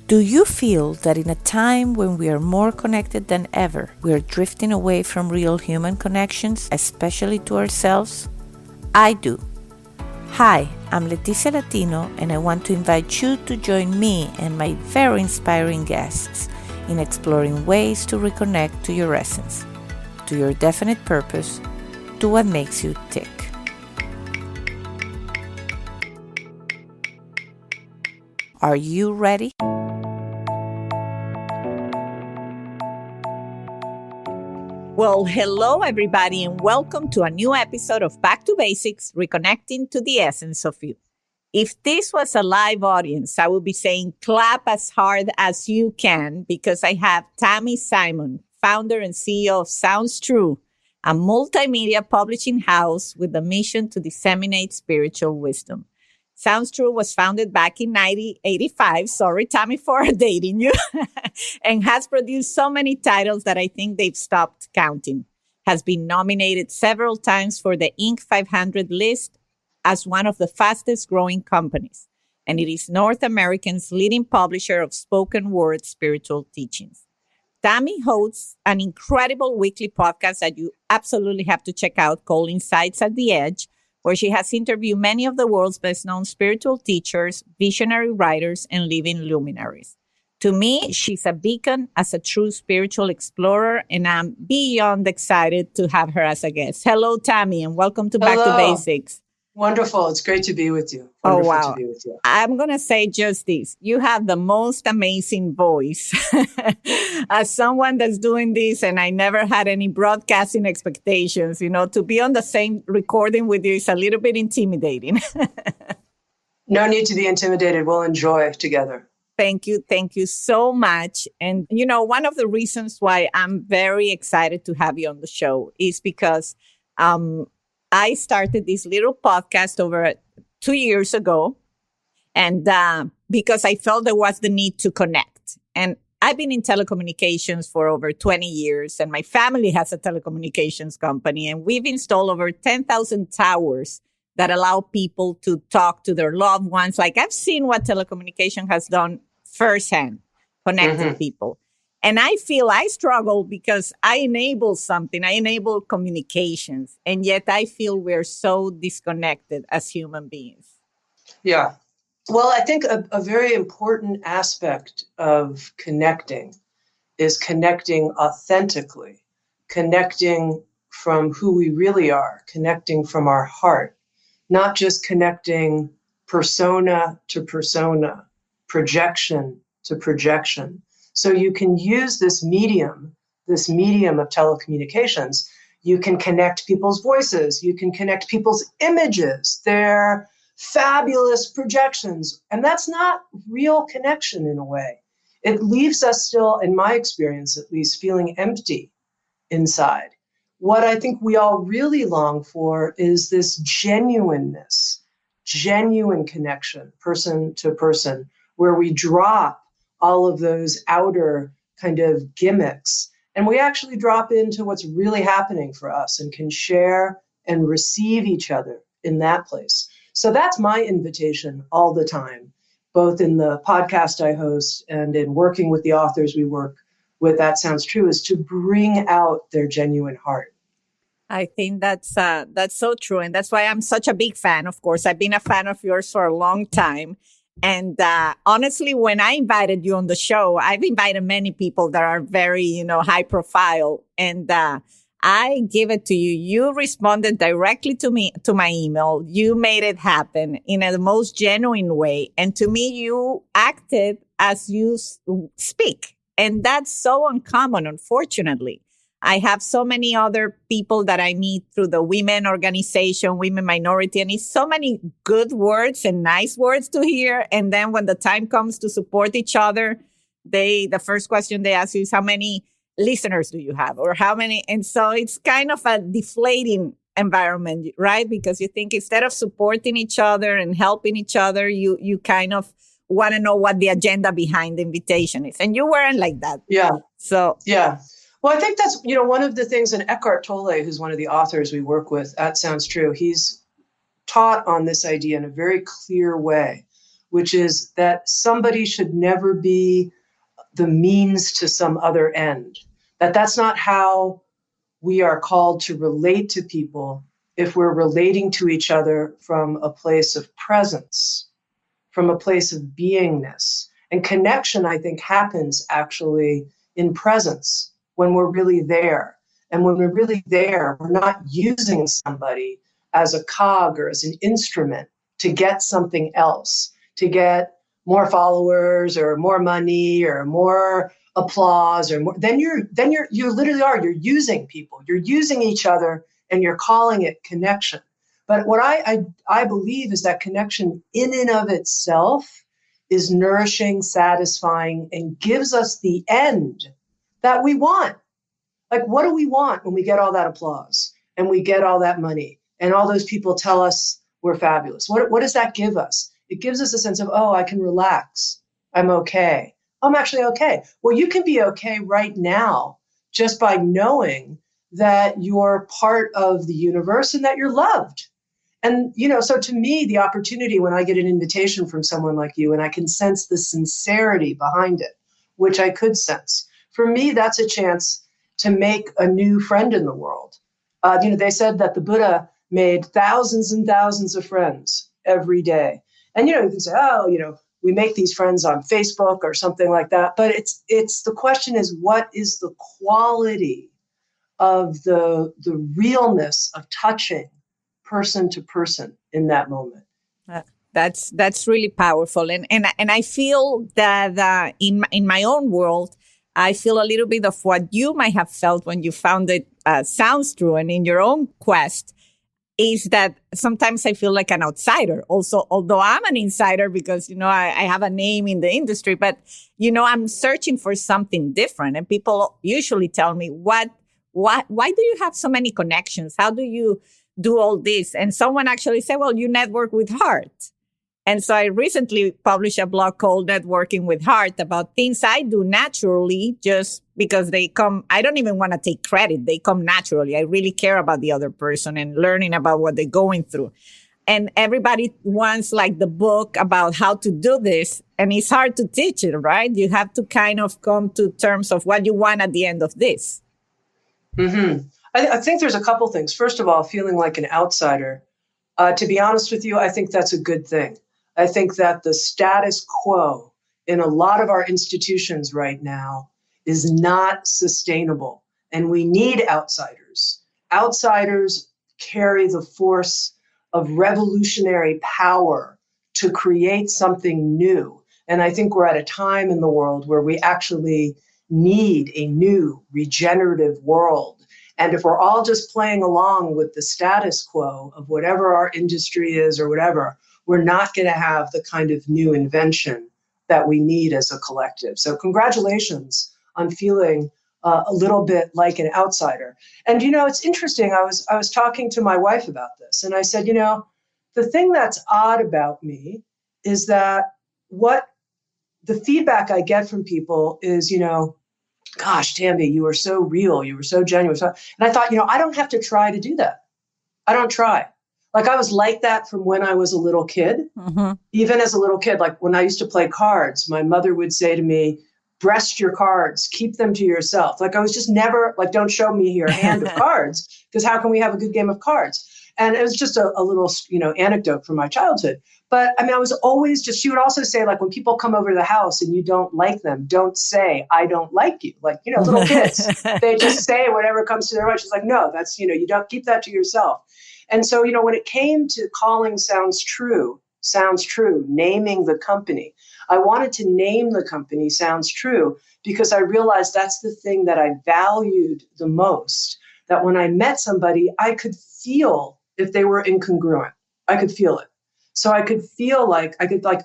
Do you feel that in a time when we are more connected than ever, we are drifting away from real human connections, especially to ourselves? I do. Hi, I'm Leticia Latino, and I want to invite you to join me and my very inspiring guests in exploring ways to reconnect to your essence, to your definite purpose, to what makes you tick. Are you ready? Well, hello, everybody, and welcome to a new episode of Back to Basics, Reconnecting to the Essence of You. If this was a live audience, I would be saying clap as hard as you can because I have Tami Simon, founder and CEO of Sounds True, a multimedia publishing house with a mission to disseminate spiritual wisdom. Sounds True was founded back in 1985. Sorry, Tami, for dating you. And has produced so many titles that I think they've stopped counting. Has been nominated several times for the Inc. 500 list as one of the fastest growing companies. And it is North America's leading publisher of spoken word spiritual teachings. Tami hosts an incredible weekly podcast that you absolutely have to check out called Insights at the Edge, where she has interviewed many of the world's best-known spiritual teachers, visionary writers, and living luminaries. To me, she's a beacon as a true spiritual explorer, and I'm beyond excited to have her as a guest. Hello, Tami, and welcome to Back to Basics. Wonderful. It's great to be with you. Wonderful to be with you. I'm going to say just this. You have the most amazing voice. As someone that's doing this, and I never had any broadcasting expectations, to be on the same recording with you is a little bit intimidating. No need to be intimidated. We'll enjoy together. Thank you. Thank you so much. And, one of the reasons why I'm very excited to have you on the show is because I started this little podcast over 2 years ago, and because I felt there was the need to connect. And I've been in telecommunications for over 20 years, and my family has a telecommunications company, and we've installed over 10,000 towers that allow people to talk to their loved ones. Like, I've seen what telecommunication has done firsthand, connecting people. And I feel I struggle because I enable something. I enable communications. And yet I feel we're so disconnected as human beings. Yeah. Well, I think a very important aspect of connecting is connecting authentically, connecting from who we really are, connecting from our heart, not just connecting persona to persona, projection to projection. So you can use this medium of telecommunications. You can connect people's voices. You can connect people's images, their fabulous projections. And that's not real connection in a way. It leaves us still, in my experience at least, feeling empty inside. What I think we all really long for is this genuineness, genuine connection, person to person, where we drop all of those outer kind of gimmicks. And we actually drop into what's really happening for us and can share and receive each other in that place. So that's my invitation all the time, both in the podcast I host and in working with the authors we work with, That Sounds True, is to bring out their genuine heart. I think that's so true. And that's why I'm such a big fan. Of course, I've been a fan of yours for a long time. And honestly, when I invited you on the show, I've invited many people that are very, high profile. And I give it to you. You responded directly to me, to my email. You made it happen in the most genuine way. And to me, you acted as you speak. And that's so uncommon, unfortunately. I have so many other people that I meet through the women organization, women minority, and it's so many good words and nice words to hear. And then when the time comes to support each other, the first question they ask you is, how many listeners do you have? Or how many? And so it's kind of a deflating environment, right? Because you think instead of supporting each other and helping each other, you kind of want to know what the agenda behind the invitation is. And you weren't like that. Yeah. So, yeah. Well, I think that's, one of the things, and Eckhart Tolle, who's one of the authors we work with, That Sounds True, he's taught on this idea in a very clear way, which is that somebody should never be the means to some other end. That's not how we are called to relate to people if we're relating to each other from a place of presence, from a place of beingness. And connection, I think, happens actually in presence when we're really there. And when we're really there, we're not using somebody as a cog or as an instrument to get something else, to get more followers or more money or more applause or more. You literally are, you're using people, you're using each other, and you're calling it connection. But what I believe is that connection in and of itself is nourishing, satisfying, and gives us the end that we want. Like, what do we want when we get all that applause and we get all that money and all those people tell us we're fabulous? What does that give us? It gives us a sense of, oh, I can relax. I'm okay. I'm actually okay. Well, you can be okay right now just by knowing that you're part of the universe and that you're loved. And, so to me, the opportunity when I get an invitation from someone like you and I can sense the sincerity behind it, which I could sense, for me, that's a chance to make a new friend in the world. They said that the Buddha made thousands and thousands of friends every day. And, you can say, we make these friends on Facebook or something like that. But it's the question is, what is the quality of the realness of touching person to person in that moment? That's really powerful. And I feel that in my own world, I feel a little bit of what you might have felt when you found it Sounds True. And in your own quest is that sometimes I feel like an outsider also, although I'm an insider because, I have a name in the industry, but, I'm searching for something different. And people usually tell me, why do you have so many connections? How do you do all this? And someone actually said, well, you network with heart. And so I recently published a blog called Networking with Heart about things I do naturally just because they come. I don't even want to take credit. They come naturally. I really care about the other person and learning about what they're going through. And everybody wants like the book about how to do this. And it's hard to teach it, right? You have to kind of come to terms of what you want at the end of this. Mm-hmm. I think there's a couple things. First of all, feeling like an outsider. To be honest with you, I think that's a good thing. I think that the status quo in a lot of our institutions right now is not sustainable. And we need outsiders. Outsiders carry the force of revolutionary power to create something new. And I think we're at a time in the world where we actually need a new regenerative world. And if we're all just playing along with the status quo of whatever our industry is or whatever, we're not going to have the kind of new invention that we need as a collective. So congratulations on feeling a little bit like an outsider. And, it's interesting. I was talking to my wife about this, and I said, the thing that's odd about me is that what the feedback I get from people is, gosh, Tami, you were so real. You were so genuine. And I thought, I don't have to try to do that. I don't try. Like I was like that from when I was a little kid. Mm-hmm. Even as a little kid, like when I used to play cards, my mother would say to me, breast your cards, keep them to yourself. Like I was just never like, don't show me your hand of cards, because how can we have a good game of cards? And it was just a little, anecdote from my childhood. But I mean, I was always just, she would also say, like, when people come over to the house and you don't like them, don't say, I don't like you. Like, little kids, they just say whatever comes to their mind. She's like, no, that's, you don't keep that to yourself. And so, when it came to calling Sounds True, naming the company, I wanted to name the company Sounds True because I realized that's the thing that I valued the most, that when I met somebody, I could feel if they were incongruent. I could feel it. So I could feel like,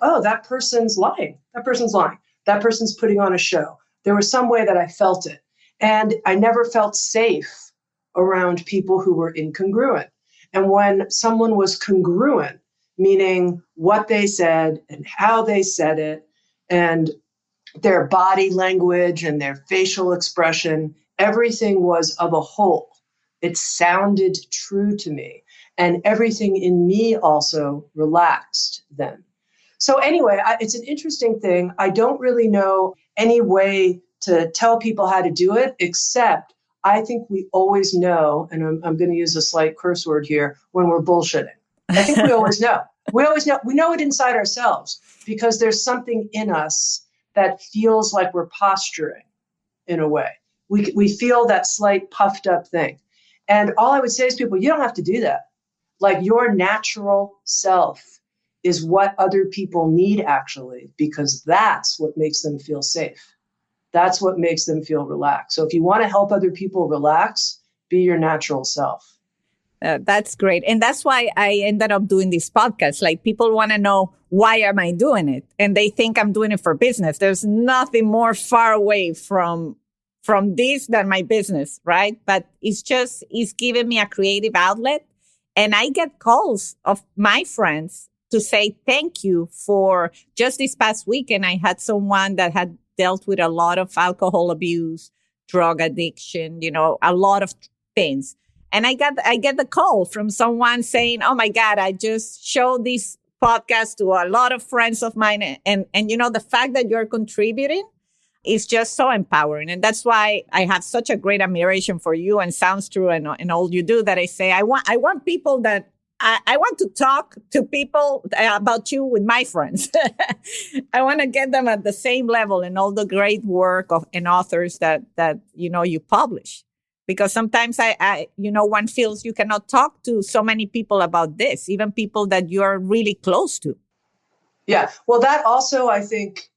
oh, that person's lying. That person's lying. That person's putting on a show. There was some way that I felt it. And I never felt safe around people who were incongruent. And when someone was congruent, meaning what they said and how they said it and their body language and their facial expression, everything was of a whole. It sounded true to me. And everything in me also relaxed then. So anyway, it's an interesting thing. I don't really know any way to tell people how to do it, except I think we always know, and I'm going to use a slight curse word here, when we're bullshitting. I think we always know. We always know. We know it inside ourselves because there's something in us that feels like we're posturing in a way. We feel that slight puffed up thing. And all I would say is people, you don't have to do that. Like your natural self is what other people need actually, because that's what makes them feel safe. That's what makes them feel relaxed. So if you want to help other people relax, be your natural self. That's great. And that's why I ended up doing this podcast. Like people want to know, why am I doing it? And they think I'm doing it for business. There's nothing more far away from this than my business, right? But it's giving me a creative outlet. And I get calls of my friends to say thank you for just this past weekend. I had someone that had dealt with a lot of alcohol abuse, drug addiction, a lot of things. And I get the call from someone saying, oh my God, I just showed this podcast to a lot of friends of mine. And the fact that you're contributing is just so empowering. And that's why I have such a great admiration for you and Sounds True and all you do, that I say, I want people that I want to talk to people about you with my friends. I want to get them at the same level and all the great work and authors that you publish. Because sometimes one feels you cannot talk to so many people about this, even people that you're really close to. Yeah. Well, that also, I think,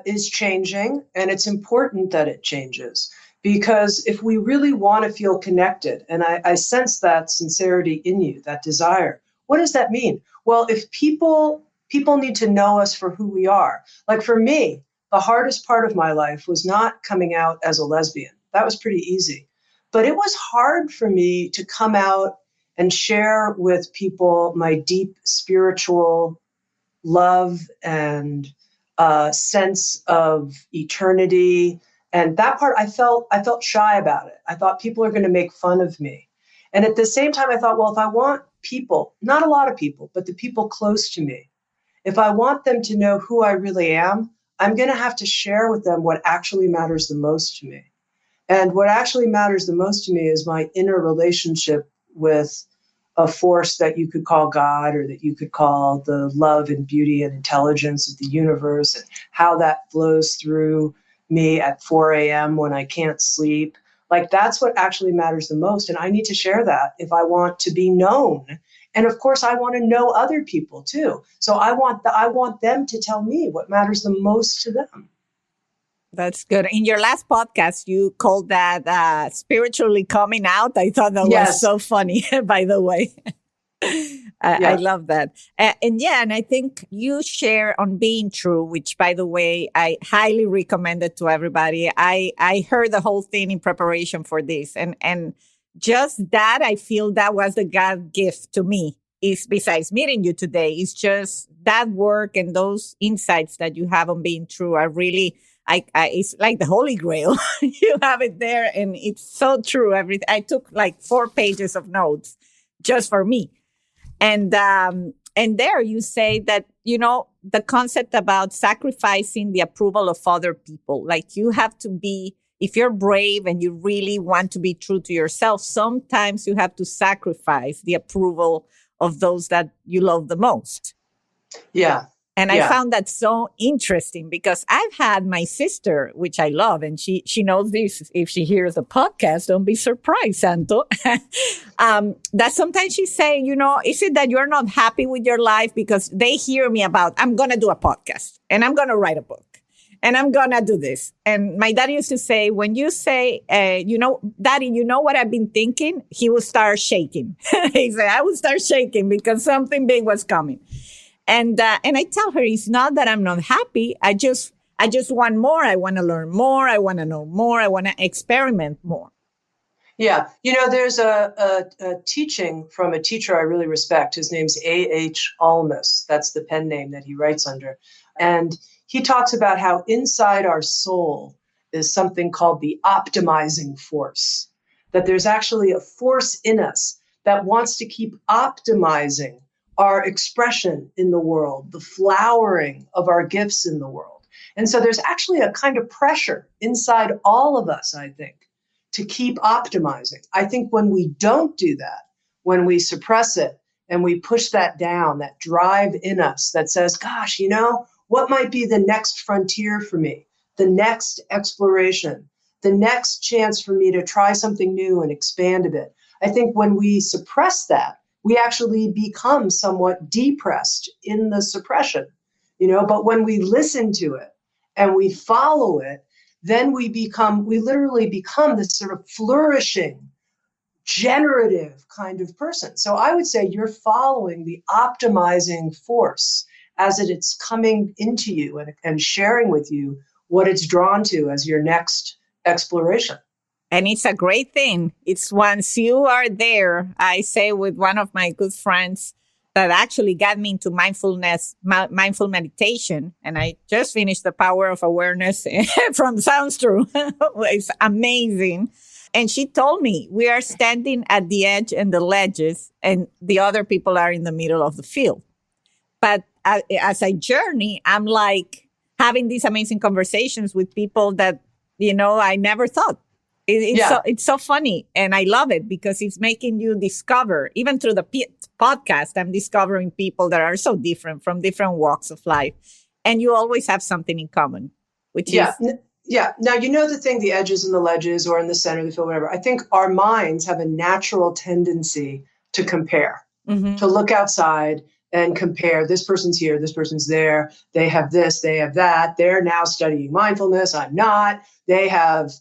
is changing. And it's important that it changes. Because if we really want to feel connected, and I sense that sincerity in you, that desire, what does that mean? Well, if people need to know us for who we are. Like for me, the hardest part of my life was not coming out as a lesbian. That was pretty easy. But it was hard for me to come out and share with people my deep spiritual love and sense of eternity. And that part, I felt shy about it. I thought people are going to make fun of me. And at the same time, I thought, well, if I want people, not a lot of people, but the people close to me, if I want them to know who I really am, I'm going to have to share with them what actually matters the most to me. And what actually matters the most to me is my inner relationship with a force that you could call God, or that you could call the love and beauty and intelligence of the universe, and how that flows through me at 4 a.m. when I can't sleep. Like that's what actually matters the most. And I need to share that if I want to be known. And of course, I want to know other people too. So I want them to tell me what matters the most to them. That's good. In your last podcast, you called that spiritually coming out. I thought that was so funny, by the way. I love that. And I think you share on being true, which, by the way, I highly recommend it to everybody. I heard the whole thing in preparation for this. And just that, I feel that was the God gift to me. Is besides meeting you today, is just that work and those insights that you have on being true are really... it's like the Holy Grail. You have it there, and it's so true. I took like 4 pages of notes just for me, and there you say that the concept about sacrificing the approval of other people. Like you have to be, if you're brave and you really want to be true to yourself, sometimes you have to sacrifice the approval of those that you love the most. Yeah. And I found that so interesting because I've had my sister, which I love, and she knows this. If she hears the podcast, don't be surprised, Santo. That sometimes she say, is it that you're not happy with your life? Because they hear me about, I'm going to do a podcast and I'm going to write a book and I'm going to do this. And my dad used to say, when you say, Daddy, you know what I've been thinking? He would start shaking. He said, I would start shaking because something big was coming. And I tell her, it's not that I'm not happy. I just want more. I want to learn more. I want to know more. I want to experiment more. Yeah. There's a teaching from a teacher I really respect. His name's A.H. Almus. That's the pen name that he writes under. And he talks about how inside our soul is something called the optimizing force, that there's actually a force in us that wants to keep optimizing our expression in the world, the flowering of our gifts in the world. And so there's actually a kind of pressure inside all of us, I think, to keep optimizing. I think when we don't do that, when we suppress it and we push that down, that drive in us that says, gosh, what might be the next frontier for me, the next exploration, the next chance for me to try something new and expand a bit. I think when we suppress that, we actually become somewhat depressed in the suppression, but when we listen to it and we follow it, then we literally become this sort of flourishing, generative kind of person. So I would say you're following the optimizing force as it's coming into you and sharing with you what it's drawn to as your next exploration. And it's a great thing. It's once you are there, I say with one of my good friends that actually got me into mindful meditation. And I just finished The Power of Awareness from Sounds True. It's amazing. And she told me we are standing at the edge and the ledges and the other people are in the middle of the field. But as I journey, I'm like having these amazing conversations with people that, I never thought. It's so funny. And I love it because it's making you discover, even through the podcast, I'm discovering people that are so different from different walks of life. And you always have something in common, which is... Yeah. Now, the thing, the edges and the ledges or in the center of the field, whatever. I think our minds have a natural tendency to compare, to look outside and compare. This person's here, this person's there. They have this, they have that. They're now studying mindfulness. I'm not. They have,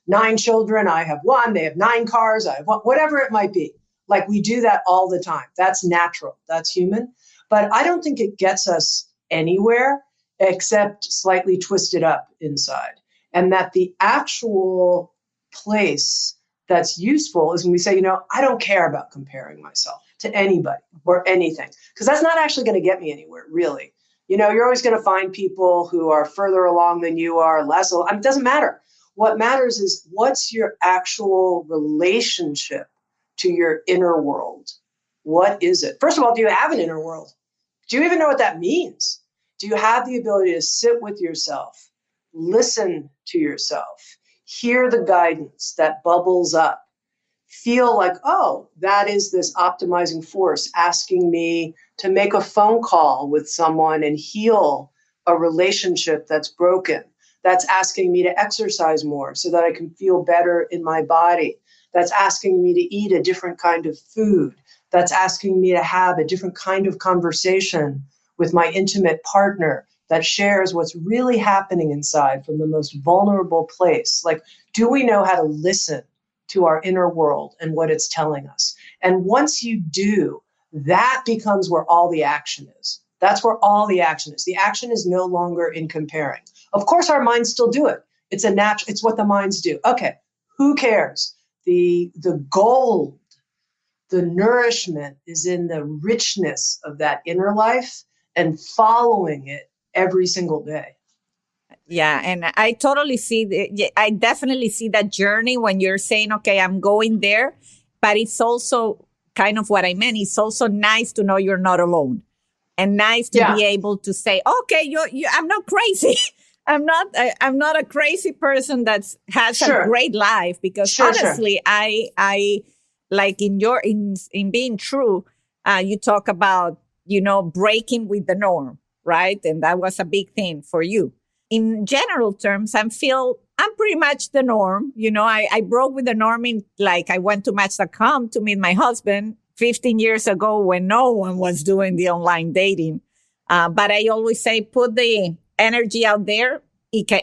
9 children. I have 1. They have 9 cars. I have 1, whatever it might be. Like we do that all the time. That's natural. That's human. But I don't think it gets us anywhere except slightly twisted up inside. And that the actual place that's useful is when we say, I don't care about comparing myself to anybody or anything, because that's not actually going to get me anywhere, really. You're always going to find people who are further along than you are, less. It doesn't matter. What matters is what's your actual relationship to your inner world? What is it? First of all, do you have an inner world? Do you even know what that means? Do you have the ability to sit with yourself, listen to yourself, hear the guidance that bubbles up, feel like, oh, that is this optimizing force asking me to make a phone call with someone and heal a relationship that's broken. That's asking me to exercise more so that I can feel better in my body. That's asking me to eat a different kind of food. That's asking me to have a different kind of conversation with my intimate partner that shares what's really happening inside from the most vulnerable place. Like, do we know how to listen to our inner world and what it's telling us? And once you do, that becomes where all the action is. That's where all the action is. The action is no longer in comparing. Of course, our minds still do it. It's it's what the minds do. Okay, who cares? The gold, the nourishment is in the richness of that inner life and following it every single day. Yeah. And I totally I definitely see that journey when you're saying, okay, I'm going there, but it's also kind of what I meant. It's also nice to know you're not alone and nice to be able to say, okay, I'm not crazy. I'm not a crazy person that has a great life, because honestly, I like in being true, you talk about, breaking with the norm, right? And that was a big thing for you. In general terms, I'm pretty much the norm. I broke with the norm I went to Match.com to meet my husband 15 years ago when no one was doing the online dating. But I always say, put the energy out there.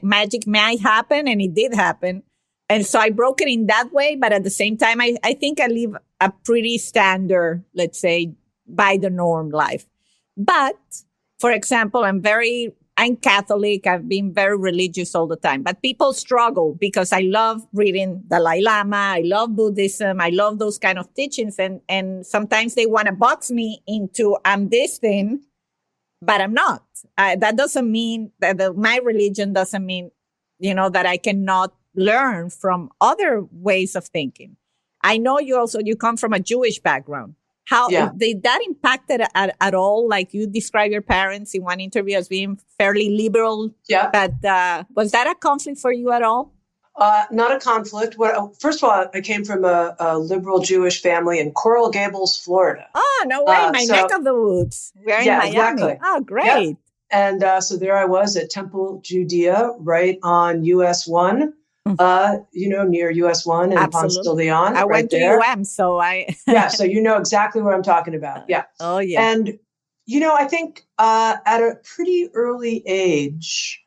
Magic might happen, and it did happen. And so I broke it in that way. But at the same time, I think I live a pretty standard, let's say, by the norm life. But for example, I'm Catholic. I've been very religious all the time, but people struggle because I love reading Dalai Lama. I love Buddhism. I love those kind of teachings. And sometimes they want to box me into, I'm this thing, but I'm not. That doesn't mean that my religion doesn't mean, that I cannot learn from other ways of thinking. I know you come from a Jewish background. How Yeah. did that impact it at all? Like you describe your parents in one interview as being fairly liberal, Yeah. but was that a conflict for you at all? Not a conflict. First of all, I came from a liberal Jewish family in Coral Gables, Florida. Oh, no way. My neck So of the woods. We're in yeah, Miami. exactly. Oh, Yep. great. And so there I was at Temple, Judea, right on US 1, near US 1 and Ponce de Absolutely. Leon, I right went to there. UM, so I. Yeah, so you know exactly what I'm talking about. Yeah. Oh, yeah. And, I think at a pretty early age,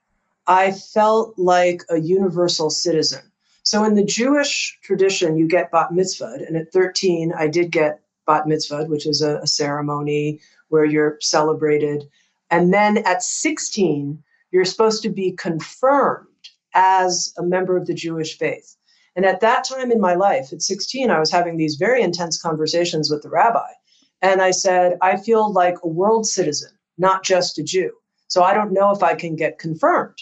I felt like a universal citizen. So in the Jewish tradition, you get bat mitzvahed. And at 13, I did get bat mitzvahed, which is a ceremony where you're celebrated. And then at 16, you're supposed to be confirmed as a member of the Jewish faith. And at that time in my life, at 16, I was having these very intense conversations with the rabbi. And I said, I feel like a world citizen, not just a Jew. So I don't know if I can get confirmed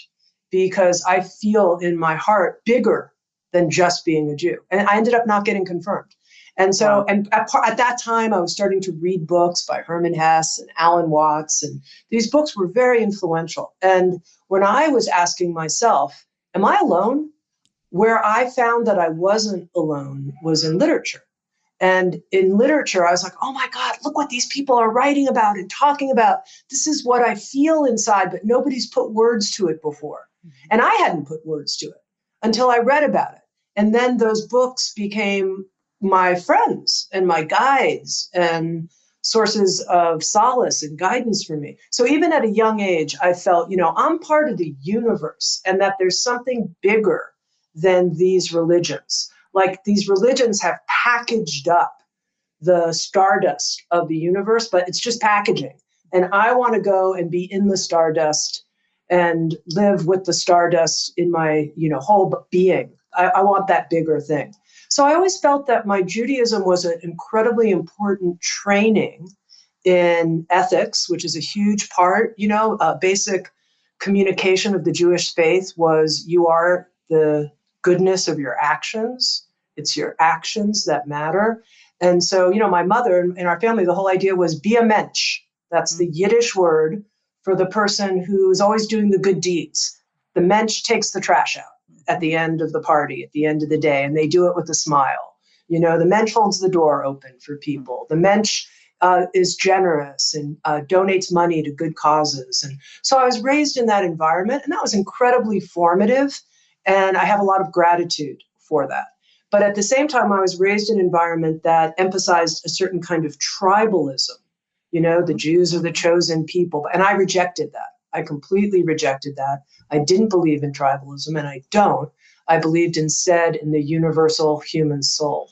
because I feel in my heart bigger than just being a Jew. And I ended up not getting confirmed. And so, Wow. and at that time, I was starting to read books by Herman Hesse and Alan Watts. And these books were very influential. And when I was asking myself, am I alone? Where I found that I wasn't alone was in literature. And in literature, I was like, oh my God, look what these people are writing about and talking about. This is what I feel inside, but nobody's put words to it before. Mm-hmm. And I hadn't put words to it until I read about it. And then those books became my friends and my guides and sources of solace and guidance for me. So even at a young age, I felt, I'm part of the universe and that there's something bigger than these religions. Like these religions have packaged up the stardust of the universe, but it's just packaging. And I want to go and be in the stardust and live with the stardust in my, whole being. I want that bigger thing. So I always felt that my Judaism was an incredibly important training in ethics, which is a huge part, basic communication of the Jewish faith was you are the goodness of your actions. It's your actions that matter. And so, my mother and our family, the whole idea was be a mensch. That's the Yiddish word for the person who is always doing the good deeds. The mensch takes the trash out at the end of the party, at the end of the day, and they do it with a smile. The mensch holds the door open for people. The mensch is generous and donates money to good causes. And so I was raised in that environment, and that was incredibly formative. And I have a lot of gratitude for that. But at the same time, I was raised in an environment that emphasized a certain kind of tribalism. The Jews are the chosen people. And I rejected that. I completely rejected that. I didn't believe in tribalism, and I don't. I believed instead in the universal human soul.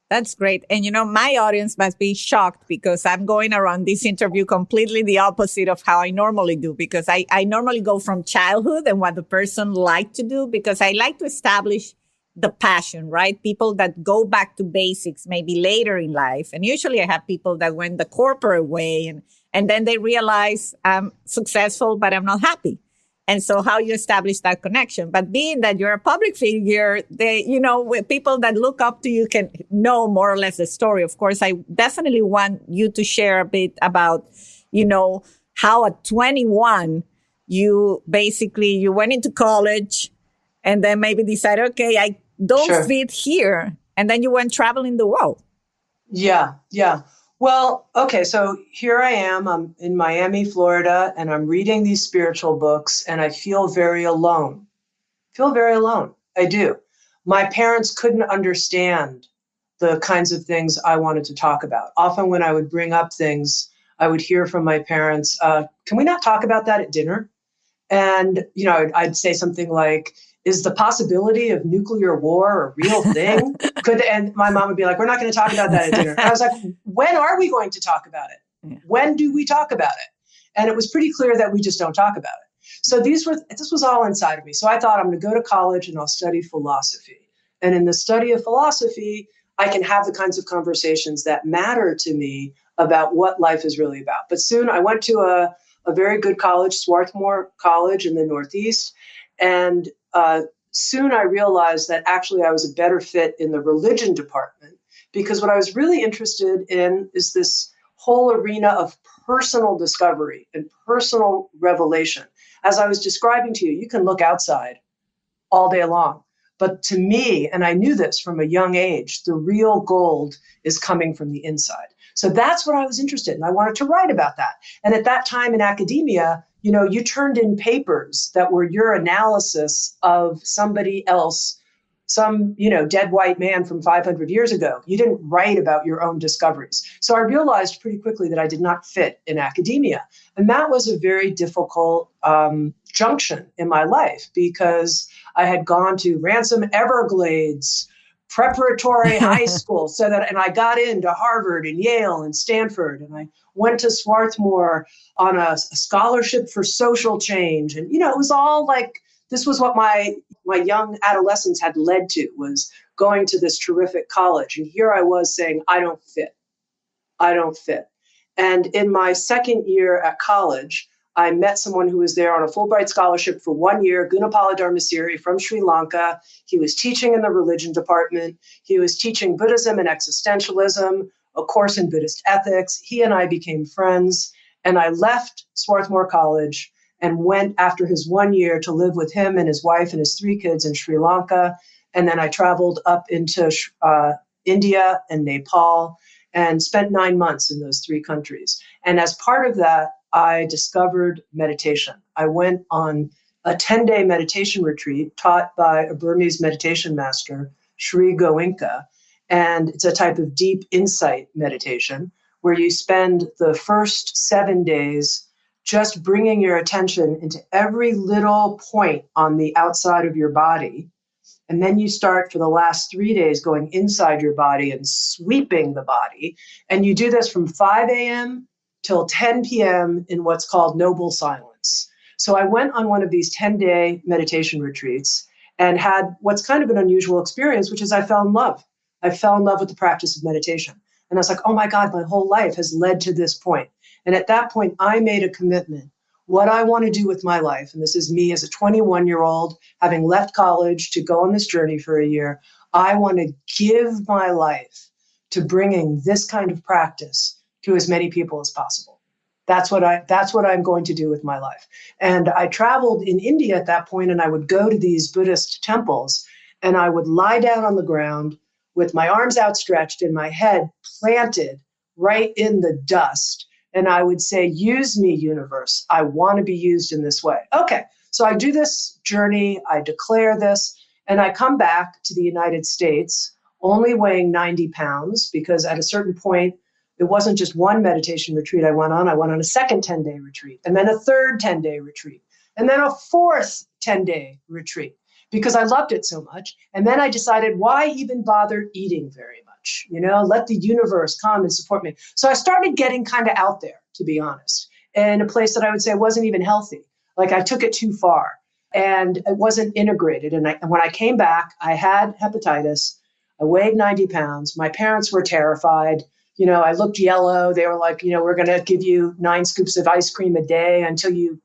That's great. And, my audience must be shocked because I'm going around this interview completely the opposite of how I normally do, because I normally go from childhood and what the person liked to do, because I like to establish the passion, right? People that go back to basics maybe later in life. And usually I have people that went the corporate way and then they realize I'm successful, but I'm not happy. And so how you establish that connection. But being that you're a public figure, with people that look up to you can know more or less the story. Of course, I definitely want you to share a bit about, how at 21, you went into college and then maybe decided, okay, I don't fit here. And then you went traveling the world. Yeah. Well, okay, so here I am. I'm in Miami, Florida, and I'm reading these spiritual books, and I feel very alone. I do. My parents couldn't understand the kinds of things I wanted to talk about. Often when I would bring up things, I would hear from my parents, can we not talk about that at dinner? And, I'd say something like, is the possibility of nuclear war a real thing? And my mom would be like, we're not going to talk about that at dinner. And I was like, when are we going to talk about it? Yeah. When do we talk about it? And it was pretty clear that we just don't talk about it. So this was all inside of me. So I thought I'm going to go to college and I'll study philosophy. And in the study of philosophy, I can have the kinds of conversations that matter to me about what life is really about. But soon I went to a very good college, Swarthmore College in the Northeast. And soon I realized that actually I was a better fit in the religion department because what I was really interested in is this whole arena of personal discovery and personal revelation. As I was describing to you, you can look outside all day long. But to me, and I knew this from a young age, the real gold is coming from the inside. So that's what I was interested in. I wanted to write about that. And at that time in academia, you turned in papers that were your analysis of somebody else, some, dead white man from 500 years ago. You didn't write about your own discoveries. So I realized pretty quickly that I did not fit in academia. And that was a very difficult junction in my life, because I had gone to Ransom Everglades preparatory high school, and I got into Harvard and Yale and Stanford, and I went to Swarthmore on a scholarship for social change. And, it was all like, this was what my young adolescence had led to, was going to this terrific college. And here I was saying, I don't fit. And in my second year at college, I met someone who was there on a Fulbright scholarship for 1 year, Gunapala Dharmasiri from Sri Lanka. He was teaching in the religion department. He was teaching Buddhism and existentialism, a course in Buddhist ethics. He and I became friends, and I left Swarthmore College and went after his 1 year to live with him and his wife and his 3 kids in Sri Lanka. And then I traveled up into India and Nepal and spent 9 months in those 3 countries. And as part of that, I discovered meditation. I went on a 10-day meditation retreat taught by a Burmese meditation master, Sri Goenka. And it's a type of deep insight meditation where you spend the first 7 days just bringing your attention into every little point on the outside of your body. And then you start for the last 3 days going inside your body and sweeping the body. And you do this from 5 a.m. till 10 p.m. in what's called noble silence. So I went on one of these 10-day meditation retreats and had what's kind of an unusual experience, which is I fell in love. I fell in love with the practice of meditation. And I was like, oh my God, my whole life has led to this point. And at that point, I made a commitment. What I want to do with my life, and this is me as a 21-year-old, having left college to go on this journey for a year, I want to give my life to bringing this kind of practice to as many people as possible. That's what I'm going to do with my life. And I traveled in India at that point, and I would go to these Buddhist temples, and I would lie down on the ground with my arms outstretched and my head planted right in the dust. And I would say, use me, universe. I want to be used in this way. Okay, so I do this journey, I declare this, and I come back to the United States only weighing 90 pounds, because at a certain point, it wasn't just one meditation retreat I went on a second 10-day retreat, and then a third 10-day retreat, and then a fourth 10-day retreat, because I loved it so much. And then I decided, why even bother eating very much? Let the universe come and support me. So I started getting kind of out there, to be honest, in a place that I would say wasn't even healthy. Like I took it too far and it wasn't integrated. And when I came back, I had hepatitis. I weighed 90 pounds. My parents were terrified. I looked yellow. They were like, we're going to give you 9 scoops of ice cream a day until you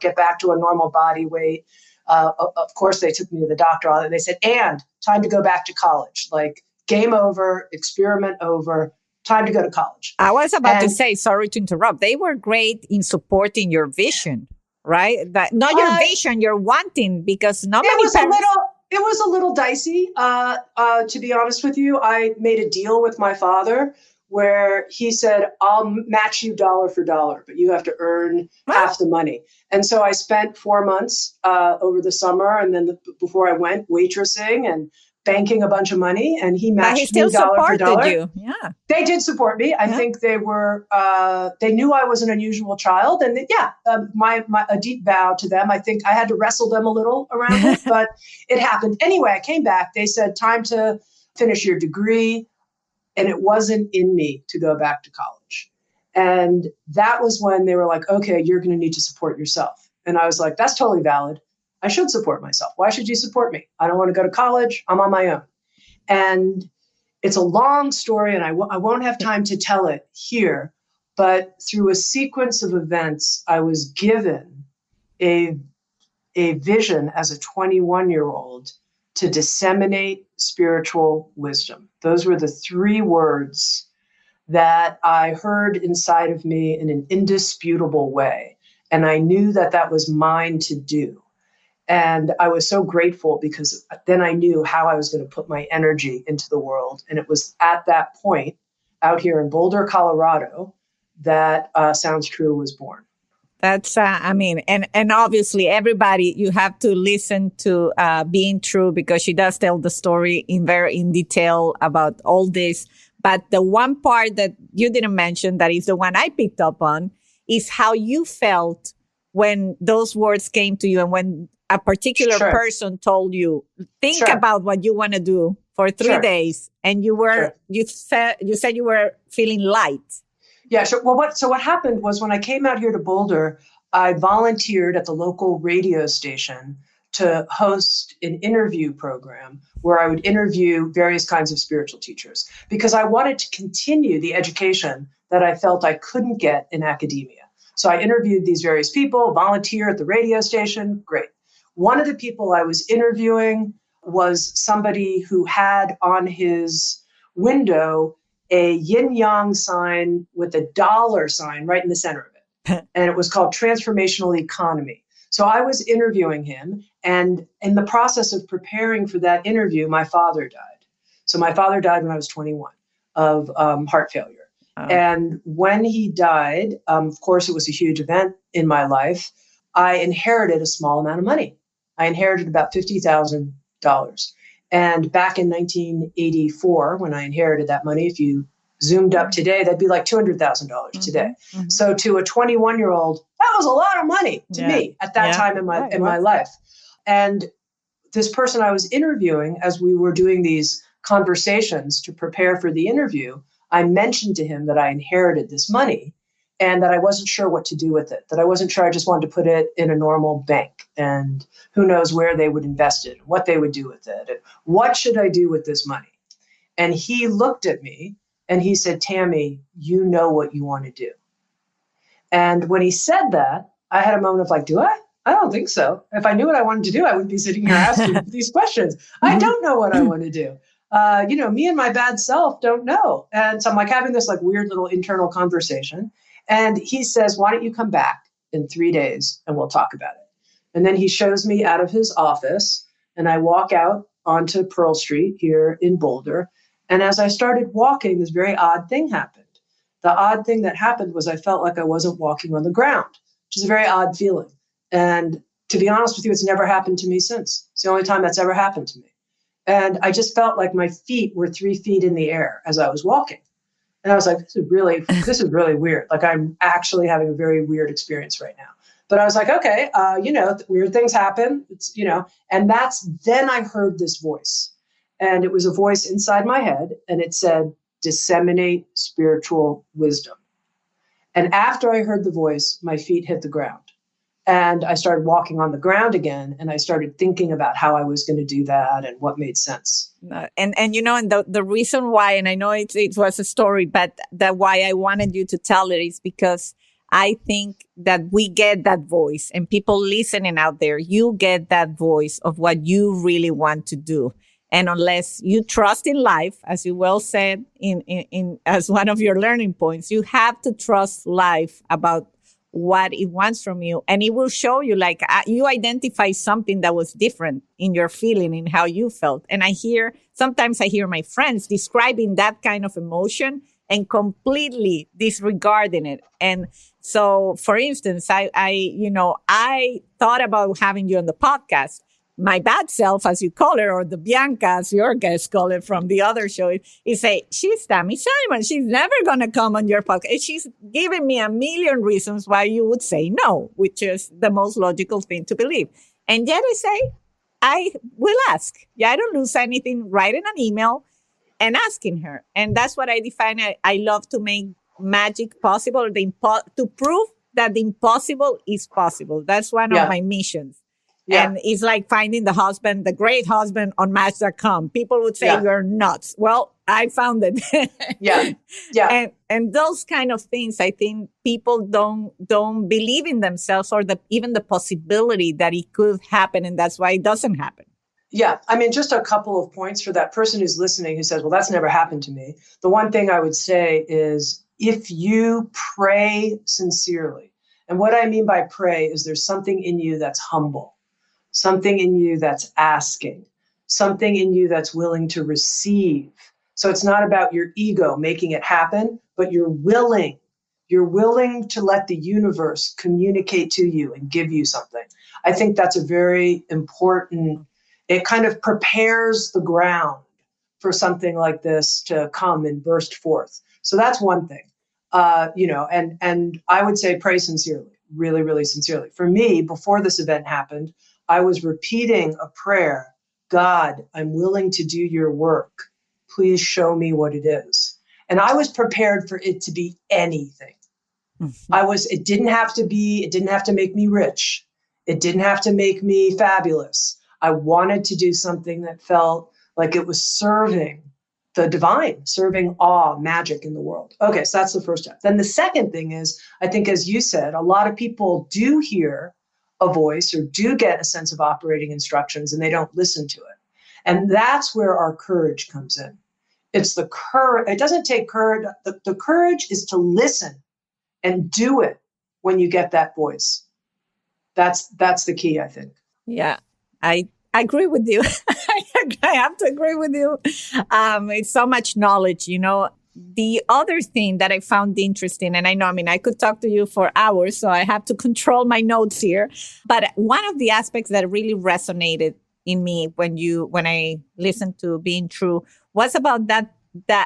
get back to a normal body weight. Of course, they took me to the doctor. And they said, and time to go back to college. Like, game over, experiment over, time to go to college. I was about to say, sorry to interrupt. They were great in supporting your vision, right? Not your vision, your wanting, because not many parents... It was a little dicey, to be honest with you. I made a deal with my father where he said, I'll match you dollar for dollar, but you have to earn half the money. And so I spent 4 months over the summer, and then before I went, waitressing and banking a bunch of money, and he matched me dollar for dollar. You. Yeah, they did support me. I think they were. They knew I was an unusual child, and a deep bow to them. I think I had to wrestle them a little around it, but it happened anyway. I came back. They said, "Time to finish your degree," and it wasn't in me to go back to college. And that was when they were like, "Okay, you're going to need to support yourself." And I was like, "That's totally valid. I should support myself. Why should you support me? I don't want to go to college. I'm on my own." And it's a long story, and I won't have time to tell it here, but through a sequence of events, I was given a vision as a 21-year-old to disseminate spiritual wisdom. Those were the three words that I heard inside of me in an indisputable way. And I knew that that was mine to do. And I was so grateful because then I knew how I was going to put my energy into the world. And it was at that point out here in Boulder, Colorado, that Sounds True was born. That's, and obviously everybody, you have to listen to Being True because she does tell the story in detail about all this. But the one part that you didn't mention, that is the one I picked up on, is how you felt when those words came to you and when a particular person told you, think about what you want to do for 3 days. And you said you were feeling light. Yeah, sure. Well, what happened was when I came out here to Boulder, I volunteered at the local radio station to host an interview program where I would interview various kinds of spiritual teachers because I wanted to continue the education that I felt I couldn't get in academia. So I interviewed these various people, volunteer at the radio station. Great. One of the people I was interviewing was somebody who had on his window a yin-yang sign with a dollar sign right in the center of it. And it was called Transformational Economy. So I was interviewing him, and in the process of preparing for that interview, my father died. So my father died when I was 21 of heart failure. Oh. And when he died, of course, it was a huge event in my life. I inherited a small amount of money. I inherited about $50,000. And back in 1984, when I inherited that money, if you zoomed up today, that'd be like $200,000 today. Mm-hmm. So to a 21-year-old, that was a lot of money to me at that time in my life. And this person I was interviewing, as we were doing these conversations to prepare for the interview, I mentioned to him that I inherited this money and that I wasn't sure what to do with it, that I wasn't sure I just wanted to put it in a normal bank and who knows where they would invest it, what they would do with it, and what should I do with this money? And he looked at me and he said, Tami, you know what you want to do. And when he said that, I had a moment of like, do I? I don't think so. If I knew what I wanted to do, I wouldn't be sitting here asking these questions. I don't know what I want to do. Me and my bad self don't know. And so I'm like having this like weird little internal conversation. And he says, why don't you come back in 3 days and we'll talk about it. And then he shows me out of his office and I walk out onto Pearl Street here in Boulder. And as I started walking, this very odd thing happened. The odd thing that happened was I felt like I wasn't walking on the ground, which is a very odd feeling. And to be honest with you, it's never happened to me since. It's the only time that's ever happened to me. And I just felt like my feet were 3 feet in the air as I was walking. And I was like, this is really weird. Like I'm actually having a very weird experience right now. But I was like, okay, weird things happen. It's, and then I heard this voice. And it was a voice inside my head. And it said, disseminate spiritual wisdom. And after I heard the voice, my feet hit the ground. And I started walking on the ground again. And I started thinking about how I was going to do that and what made sense. And the reason why, and I know it was a story, but why I wanted you to tell it is because I think that we get that voice and people listening out there, you get that voice of what you really want to do. And unless you trust in life, as you well said in as one of your learning points, you have to trust life about what it wants from you. And it will show you you identify something that was different in your feeling, in how you felt. And sometimes I hear my friends describing that kind of emotion and completely disregarding it. And so, for instance, I thought about having you on the podcast. My bad self, as you call it, or the Bianca, as your guests call it from the other show, is say, she's Tami Simon. She's never going to come on your podcast. And she's giving me a million reasons why you would say no, which is the most logical thing to believe. And yet I say, I will ask. Yeah, I don't lose anything writing an email and asking her. And that's what I define. I love to make magic possible, to prove that the impossible is possible. That's one of my missions. Yeah. And it's like finding the great husband on Match.com. People would say you're nuts. Well, I found it. Yeah. And those kind of things, I think people don't believe in themselves or even the possibility that it could happen. And that's why it doesn't happen. Yeah, I mean, just a couple of points for that person who's listening who says, well, that's never happened to me. The one thing I would say is if you pray sincerely, and what I mean by pray is there's something in you that's humble, something in you that's asking, something in you that's willing to receive. So it's not about your ego making it happen, but you're willing. You're willing to let the universe communicate to you and give you something. I think that's a very important, it kind of prepares the ground for something like this to come and burst forth. So that's one thing, and I would say pray sincerely, really, really sincerely. For me, before this event happened, I was repeating a prayer. God, I'm willing to do your work. Please show me what it is. And I was prepared for it to be anything. It didn't have to make me rich. It didn't have to make me fabulous. I wanted to do something that felt like it was serving the divine, serving awe, magic in the world. Okay, so that's the first step. Then the second thing is, I think, as you said, a lot of people do hear a voice or do get a sense of operating instructions and they don't listen to it. And that's where our courage comes in. It's the courage. It doesn't take courage. The courage is to listen and do it when you get that voice. That's the key, I think. Yeah, I agree with you. I have to agree with you. It's so much knowledge, The other thing that I found interesting, and I could talk to you for hours, so I have to control my notes here. But one of the aspects that really resonated in me when I listened to Being True was about that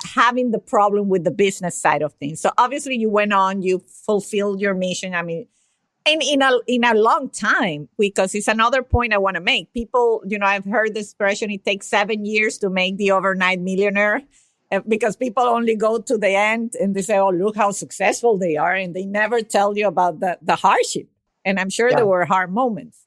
having the problem with the business side of things. So obviously you went on, you fulfilled your mission. In a long time, because it's another point I want to make. People, I've heard the expression, it takes 7 years to make the overnight millionaire, because people only go to the end and they say, oh, look how successful they are. And they never tell you about the hardship. And I'm sure there were hard moments.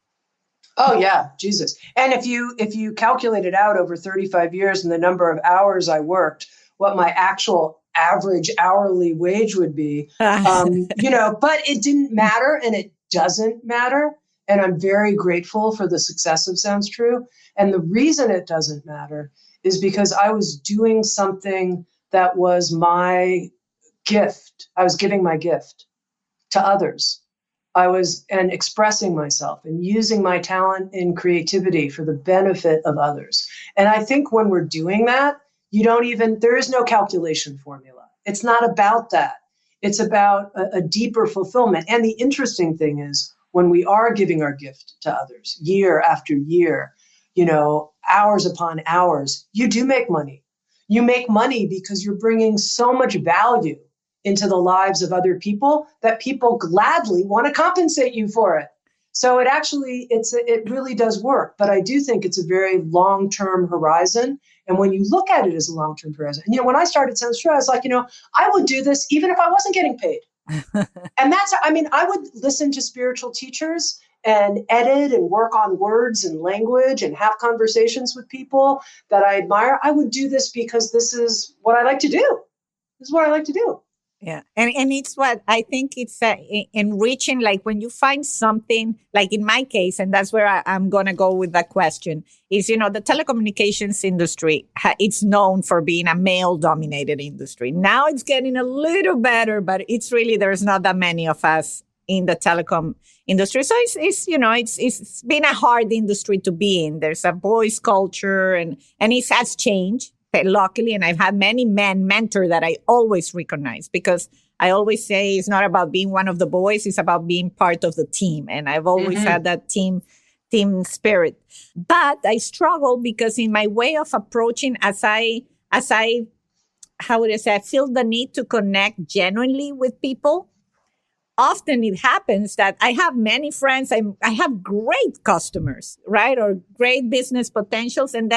Oh, yeah, Jesus. And if you calculate it out over 35 years and the number of hours I worked, what my actual average hourly wage would be, but it didn't matter and it doesn't matter. And I'm very grateful for the success of Sounds True. And the reason it doesn't matter is because I was doing something that was my gift. I was giving my gift to others. And expressing myself and using my talent and creativity for the benefit of others. And I think when we're doing that, there is no calculation formula. It's not about that. It's about a deeper fulfillment. And the interesting thing is when we are giving our gift to others year after year, hours upon hours, you do make money. You make money because you're bringing so much value into the lives of other people that people gladly want to compensate you for it. So it really does work. But I do think it's a very long-term horizon. And when you look at it as a long-term horizon, when I started Sounds True, I was like, I would do this even if I wasn't getting paid. And I would listen to spiritual teachers and edit and work on words and language and have conversations with people that I admire. I would do this because this is what I like to do. This is what I like to do. Yeah. And it's what I think it's enriching, like when you find something, like in my case, and that's where I'm going to go with that question, is, the telecommunications industry, it's known for being a male-dominated industry. Now it's getting a little better, but it's really, there's not that many of us in the telecom industry. So it's been a hard industry to be in. There's a boys culture and it has changed. Luckily, and I've had many men mentor that I always recognize, because I always say it's not about being one of the boys, it's about being part of the team. And I've always had that team spirit. But I struggle because in my way of approaching, as I how would I say, I feel the need to connect genuinely with people. Often it happens that I have many friends, I have great customers, right? Or great business potentials. And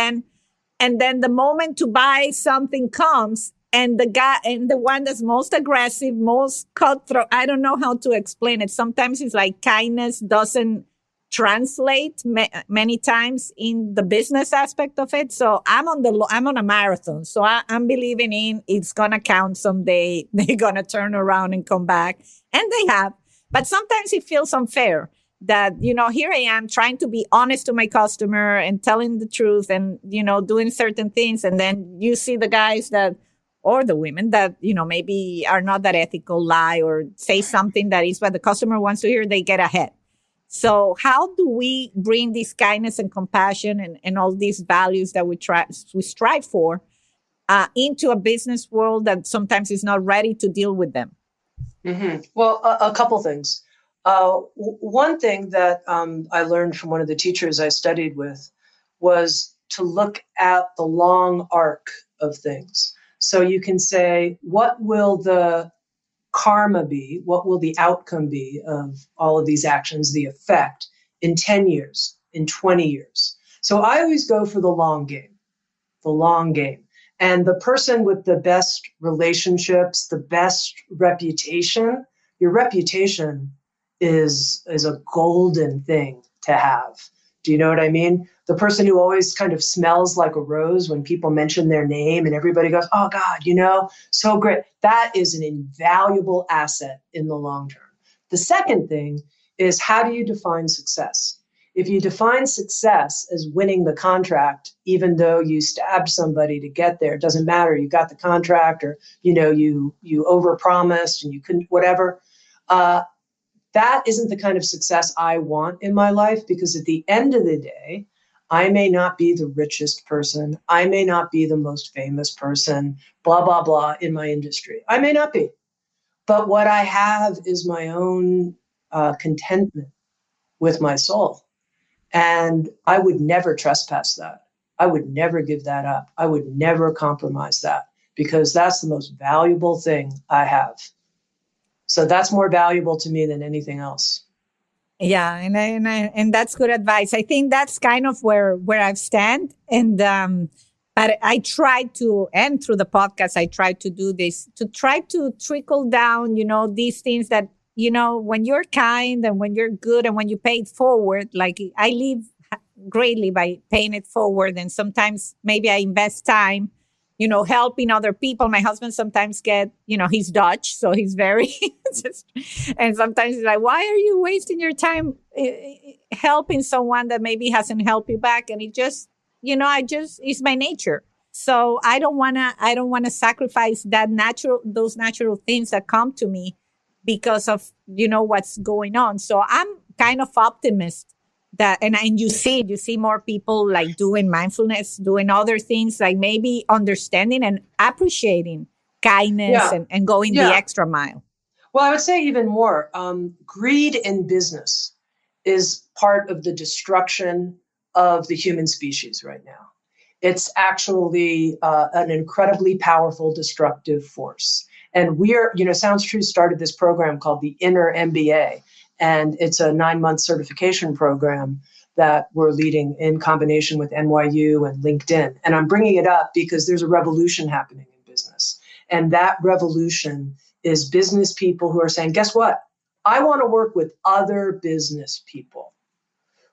then the moment to buy something comes, and the one that's most aggressive, most cutthroat, I don't know how to explain it. Sometimes it's like kindness doesn't translate many times in the business aspect of it. So I'm on a marathon. So I'm believing in it's going to count someday. They're going to turn around and come back. And they have. But sometimes it feels unfair. that, here I am trying to be honest to my customer and telling the truth and, doing certain things. And then you see the guys that, or the women that, maybe are not that ethical, lie or say something that is what the customer wants to hear, they get ahead. So how do we bring this kindness and compassion and all these values that we strive for into a business world that sometimes is not ready to deal with them? Mm-hmm. Well, a couple things. One thing that I learned from one of the teachers I studied with was to look at the long arc of things. So you can say, what will the karma be? What will the outcome be of all of these actions, the effect in 10 years, in 20 years? So I always go for the long game, the long game. And the person with the best relationships, the best reputation, your reputation is a golden thing to have. Do you know what I mean? The person who always kind of smells like a rose when people mention their name and everybody goes, oh God, so great. That is an invaluable asset in the long term. The second thing is, how do you define success? If you define success as winning the contract, even though you stabbed somebody to get there, it doesn't matter. You got the contract, or you overpromised and you couldn't, whatever. That isn't the kind of success I want in my life, because at the end of the day, I may not be the richest person. I may not be the most famous person, blah, blah, blah, in my industry. I may not be. But what I have is my own contentment with my soul. And I would never trespass that. I would never give that up. I would never compromise that, because that's the most valuable thing I have. So that's more valuable to me than anything else. Yeah, and that's good advice. I think that's kind of where I stand. And but I try to, and through the podcast, I try to do this to try to trickle down, these things that, when you're kind and when you're good and when you pay it forward. Like, I live greatly by paying it forward, and sometimes maybe I invest time, helping other people. My husband sometimes he's Dutch, so he's very, and sometimes he's like, why are you wasting your time helping someone that maybe hasn't helped you back? And it just, it's my nature. So I don't want to sacrifice those natural things that come to me because of, what's going on. So I'm kind of optimist that, and you see more people like doing mindfulness, doing other things, like maybe understanding and appreciating kindness and going the extra mile. Well, I would say even more, greed in business is part of the destruction of the human species right now. It's actually an incredibly powerful destructive force. And Sounds True started this program called the Inner MBA. And it's a 9-month certification program that we're leading in combination with NYU and LinkedIn. And I'm bringing it up because there's a revolution happening in business. And that revolution is business people who are saying, guess what? I want to work with other business people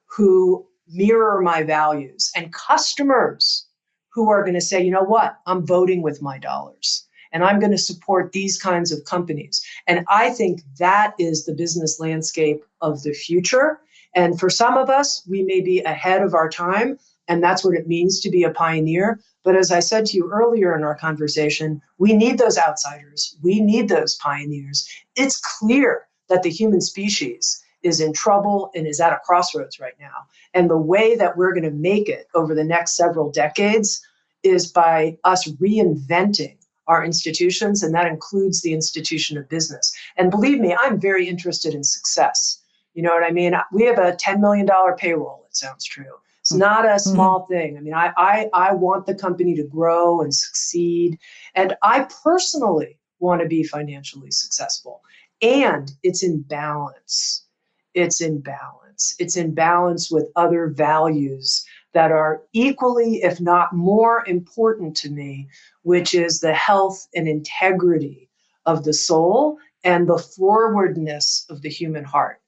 who mirror my values, and customers who are going to say, you know what? I'm voting with my dollars. And I'm going to support these kinds of companies. And I think that is the business landscape of the future. And for some of us, we may be ahead of our time, and that's what it means to be a pioneer. But as I said to you earlier in our conversation, we need those outsiders. We need those pioneers. It's clear that the human species is in trouble and is at a crossroads right now. And the way that we're going to make it over the next several decades is by us reinventing our institutions, and that includes the institution of business. And believe me, I'm very interested in success. You know what I mean? We have a $10 million payroll, it sounds true. It's not a small thing. I mean, I want the company to grow and succeed. And I personally want to be financially successful. And it's in balance. It's in balance. It's in balance with other values that are equally, if not more important to me, which is the health and integrity of the soul and the forwardness of the human heart.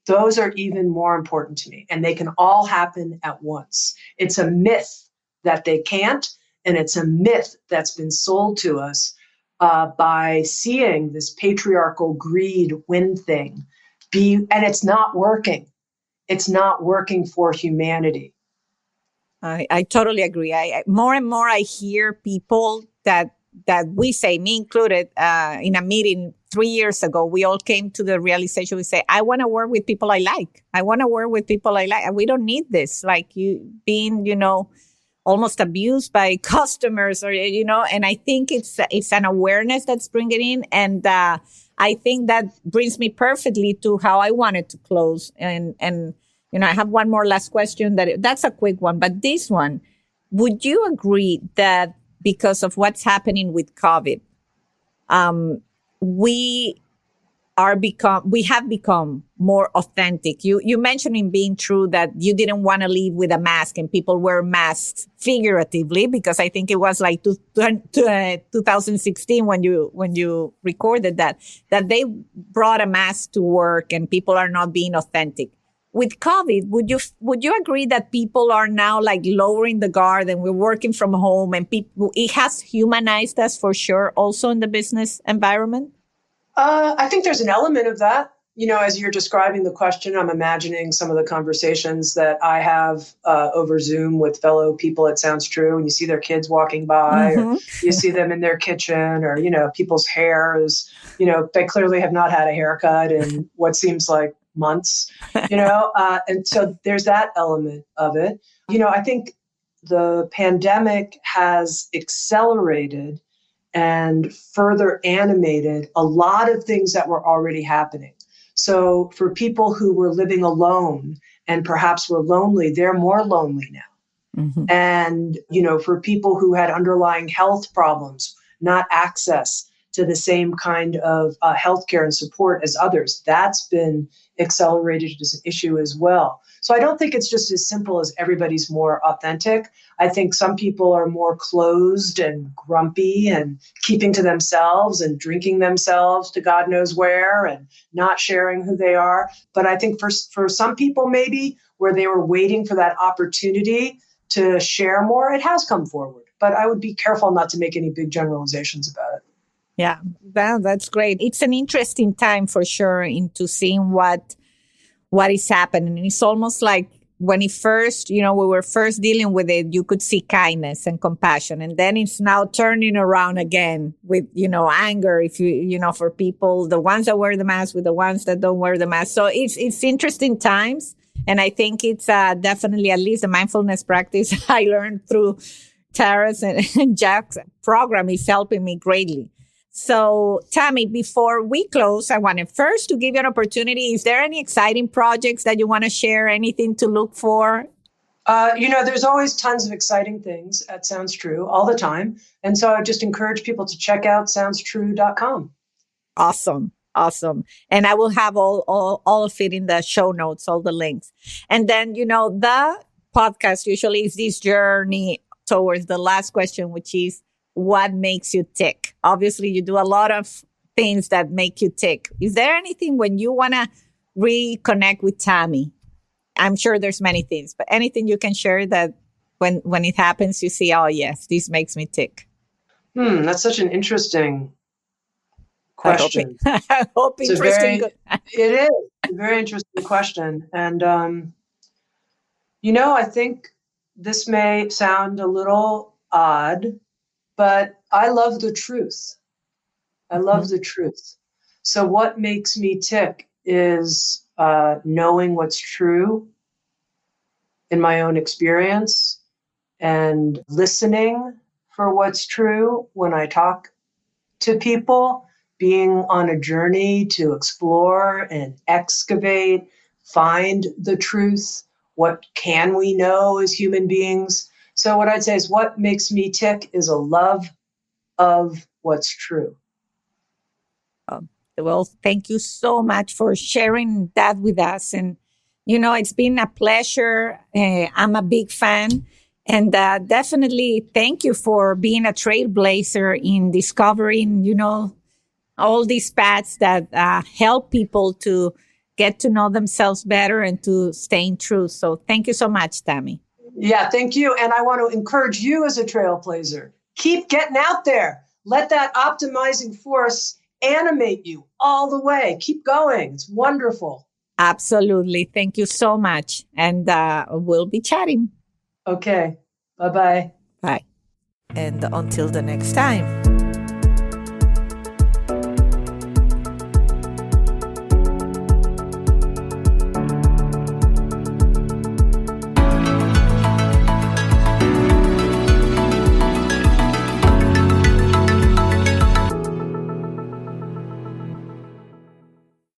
Those are even more important to me, and they can all happen at once. It's a myth that they can't, and it's a myth that's been sold to us by seeing this patriarchal greed win thing and it's not working. it's not working for humanity. I totally agree. More and more I hear people that we say, me included, in a meeting 3 years ago, we all came to the realization. We say, I want to work with people I like. I want to work with people I like. And we don't need this, like you being, almost abused by customers or, and I think it's an awareness that's bringing in. And I think that brings me perfectly to how I wanted to close. And I have one more last question that's a quick one, but this one, would you agree that because of what's happening with COVID, we have become more authentic? You mentioned in Being True that you didn't want to leave with a mask, and people wear masks figuratively, because I think it was like 2016 when you recorded that they brought a mask to work and people are not being authentic. With COVID, would you agree that people are now like lowering the guard and we're working from home, and it has humanized us for sure also in the business environment? I think there's an element of that. As you're describing the question, I'm imagining some of the conversations that I have over Zoom with fellow people at Sounds True, and you see their kids walking by, or you see them in their kitchen, or, people's hair is, they clearly have not had a haircut in what seems like months, and so there's that element of it. I think the pandemic has accelerated and further animated a lot of things that were already happening. So for people who were living alone and perhaps were lonely, they're more lonely now. Mm-hmm. And, for people who had underlying health problems, not access to the same kind of healthcare and support as others, that's been accelerated as an issue as well. So I don't think it's just as simple as everybody's more authentic. I think some people are more closed and grumpy and keeping to themselves and drinking themselves to God knows where and not sharing who they are. But I think for some people, maybe where they were waiting for that opportunity to share more, it has come forward. But I would be careful not to make any big generalizations about it. Yeah, that's great. It's an interesting time for sure into seeing what is happening. It's almost like when it first, we were first dealing with it, you could see kindness and compassion. And then it's now turning around again with, anger, if for people, the ones that wear the mask with the ones that don't wear the mask. So it's interesting times. And I think it's definitely, at least the mindfulness practice I learned through Tara's and Jack's program is helping me greatly. So, Tami, before we close, I wanted first to give you an opportunity. Is there any exciting projects that you want to share? Anything to look for? There's always tons of exciting things at Sounds True all the time. And so I just encourage people to check out soundstrue.com. Awesome. And I will have all of it in the show notes, all the links. And then, the podcast usually is this journey towards the last question, which is, what makes you tick? Obviously, you do a lot of things that make you tick. Is there anything when you want to reconnect with Tami? I'm sure there's many things, but anything you can share that when it happens, you see, oh, yes, this makes me tick. That's such an interesting question. I hope interesting. It is a very interesting question. And, I think this may sound a little odd, but I love the truth. I love the truth. So what makes me tick is knowing what's true in my own experience and listening for what's true when I talk to people, being on a journey to explore and excavate, find the truth. What can we know as human beings? So what I'd say is what makes me tick is a love of what's true. Well, thank you so much for sharing that with us. And, it's been a pleasure. I'm a big fan. And definitely thank you for being a trailblazer in discovering, all these paths that help people to get to know themselves better and to stay in truth. So thank you so much, Tami. Yeah, thank you. And I want to encourage you as a trailblazer. Keep getting out there. Let that optimizing force animate you all the way. Keep going. It's wonderful. Absolutely. Thank you so much. And we'll be chatting. Okay. Bye-bye. Bye. And until the next time.